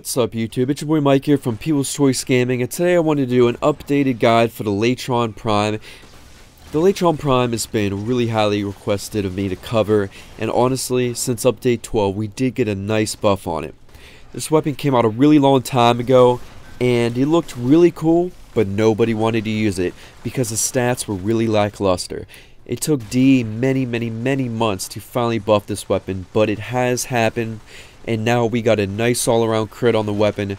What's up YouTube, it's your boy Mike here from People's Choice Gaming, and today I wanted to do an updated guide for the Latron Prime. The Latron Prime has been really highly requested of me to cover, and honestly, since update 12 we did get a nice buff on it. This weapon came out a really long time ago, and it looked really cool, but nobody wanted to use it because the stats were really lackluster. It took D many months to finally buff this weapon, but it has happened. And now we got a nice all-around crit on the weapon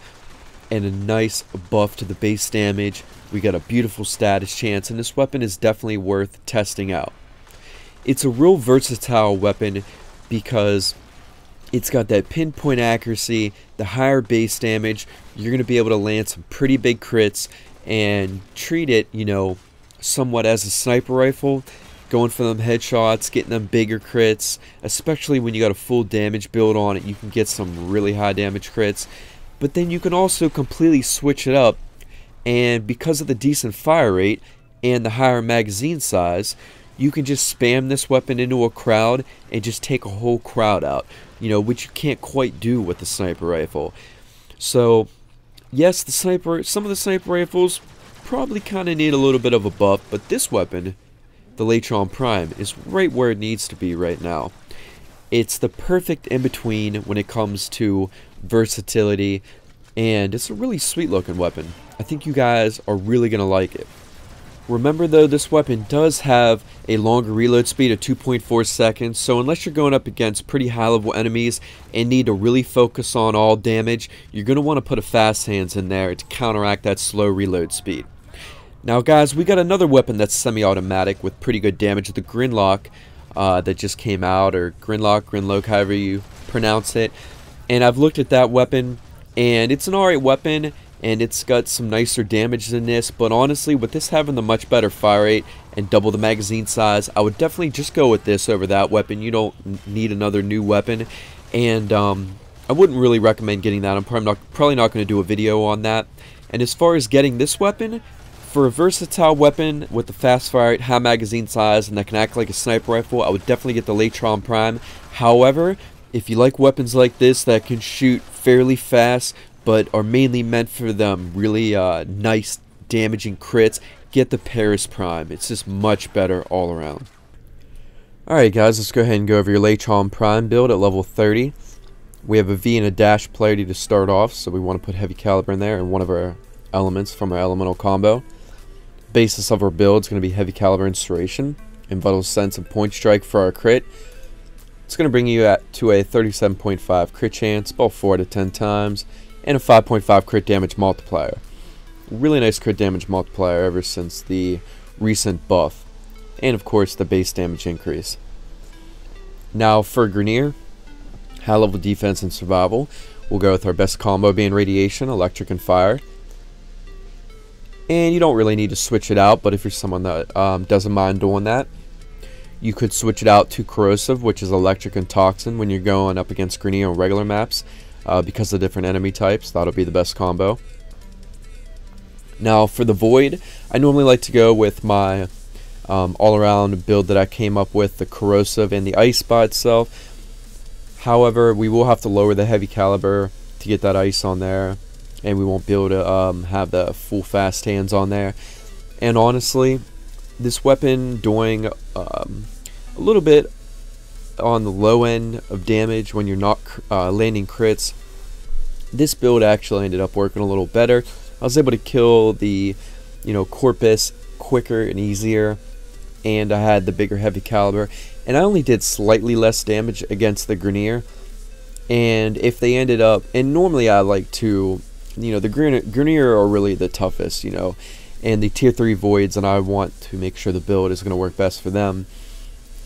and a nice buff to the base damage. We got a beautiful status chance, and this weapon is definitely worth testing out. It's a real versatile weapon because it's got that pinpoint accuracy, the higher base damage. You're going to be able to land some pretty big crits and treat it, somewhat as a sniper rifle. Going for them headshots, getting them bigger crits, especially when you got a full damage build on it, you can get some really high damage crits. But then you can also completely switch it up, and because of the decent fire rate and the higher magazine size, you can just spam this weapon into a crowd and just take a whole crowd out, which you can't quite do with the sniper rifle. So yes, some of the sniper rifles probably kind of need a little bit of a buff, but this weapon, the Latron Prime, is right where it needs to be right now. It's the perfect in-between when it comes to versatility, and it's a really sweet looking weapon. I think you guys are really going to like it. Remember though, this weapon does have a longer reload speed of 2.4 seconds, so unless you're going up against pretty high level enemies and need to really focus on all damage, you're going to want to put a fast hands in there to counteract that slow reload speed. Now guys, we got another weapon that's semi-automatic with pretty good damage, the Grinlock that just came out, or Grinlock, however you pronounce it. And I've looked at that weapon, and it's an alright weapon, and it's got some nicer damage than this, but honestly, with this having the much better fire rate and double the magazine size, I would definitely just go with this over that weapon. You don't need another new weapon, and I wouldn't really recommend getting that. I'm probably not going to do a video on that. And as far as getting this weapon, for a versatile weapon with the fast fire rate, high magazine size, and that can act like a sniper rifle, I would definitely get the Latron Prime. However, if you like weapons like this that can shoot fairly fast, but are mainly meant for them really nice damaging crits, get the Paris Prime. It's just much better all around. Alright guys, let's go ahead and go over your Latron Prime build at level 30. We have a V and a dash polarity to start off, so we want to put heavy caliber in there and one of our elements from our elemental combo. Basis of our build is going to be heavy caliber inspiration and vital sense and point strike for our crit. It's going to bring you to a 37.5 crit chance, about 4 out of 10 times, and a 5.5 crit damage multiplier. Really nice crit damage multiplier ever since the recent buff, and of course the base damage increase. Now for Grenier, high level defense and survival, we'll go with our best combo being radiation, electric, and fire. And you don't really need to switch it out, but if you're someone that doesn't mind doing that, you could switch it out to corrosive, which is electric and toxin when you're going up against Grenier on regular maps, because of different enemy types. That'll be the best combo. Now for the void, I normally like to go with my all-around build that I came up with, the corrosive and the ice by itself. However, we will have to lower the heavy caliber to get that ice on there, and we won't be able to have the full fast hands on there. And honestly, this weapon doing a little bit on the low end of damage when you're not landing crits, this build actually ended up working a little better. I was able to kill the Corpus quicker and easier, and I had the bigger heavy caliber, and I only did slightly less damage against the Grenier. And if they ended up, and normally I like to, the Grenier are really the toughest, and the tier 3 voids, and I want to make sure the build is going to work best for them.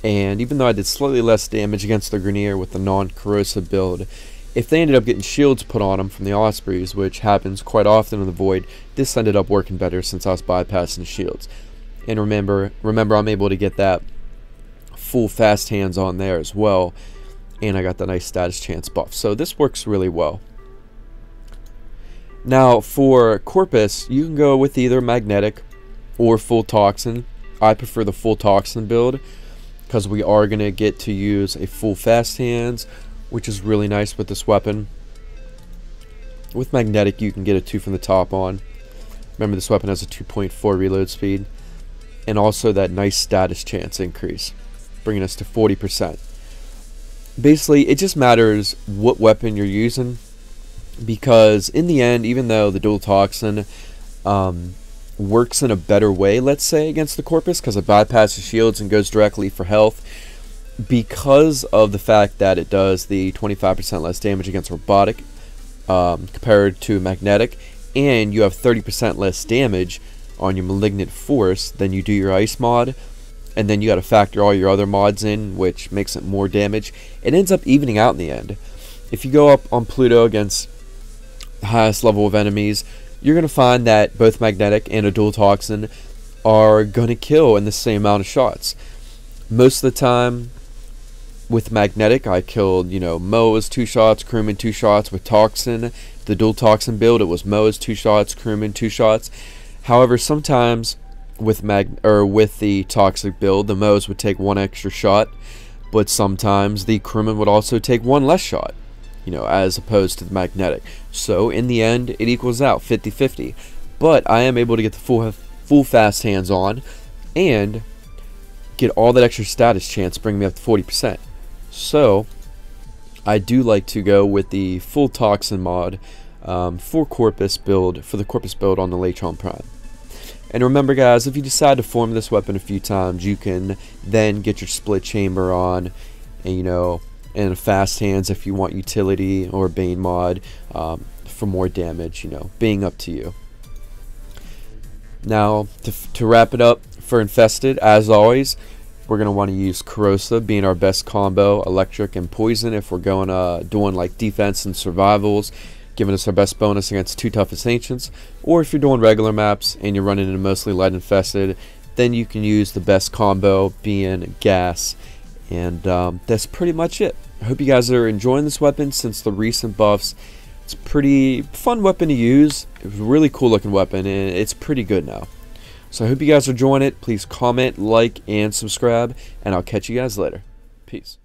And even though I did slightly less damage against the Grenier with the non-corrosive build, if they ended up getting shields put on them from the Ospreys, which happens quite often in the void, this ended up working better since I was bypassing shields. And remember I'm able to get that full fast hands on there as well, and I got the nice status chance buff. So this works really well. Now for Corpus, you can go with either magnetic or full toxin. I prefer the full toxin build because we are going to get to use a full fast hands, which is really nice with this weapon. With magnetic, you can get a 2 from the top on. Remember, this weapon has a 2.4 reload speed, and also that nice status chance increase, bringing us to 40%. Basically, it just matters what weapon you're using, because in the end, even though the dual toxin works in a better way, let's say, against the Corpus, because it bypasses shields and goes directly for health, because of the fact that it does the 25% less damage against robotic compared to magnetic, and you have 30% less damage on your malignant force than you do your ice mod, and then you got to factor all your other mods in, which makes it more damage. It ends up evening out in the end. If you go up on Pluto against the highest level of enemies, you're going to find that both magnetic and a dual toxin are going to kill in the same amount of shots. Most of the time with magnetic, I killed, Moa's 2 shots, crewman 2 shots. With toxin, the dual toxin build, it was Moa's 2 shots, crewman 2 shots. However, sometimes with the toxic build, the Moa's would take 1 extra shot, but sometimes the crewman would also take 1 less shot, as opposed to the magnetic. So in the end, it equals out 50-50. But I am able to get the full fast hands on and get all that extra status chance, bring me up to 40%. So I do like to go with the full toxin mod for the Corpus build on the Latron Prime. And remember, guys, if you decide to form this weapon a few times, you can then get your split chamber on, and and fast hands if you want utility or Bane mod for more damage, being up to you. Now, to wrap it up for Infested, as always, we're going to want to use Corrosive being our best combo, electric and poison if we're going doing like defense and survivals, giving us our best bonus against 2 toughest ancients. Or if you're doing regular maps and you're running into mostly lead infested, then you can use the best combo being gas. And that's pretty much it. I hope you guys are enjoying this weapon since the recent buffs. It's a pretty fun weapon to use. It was a really cool looking weapon, and it's pretty good now. So I hope you guys are enjoying it. Please comment, like, and subscribe, and I'll catch you guys later. Peace.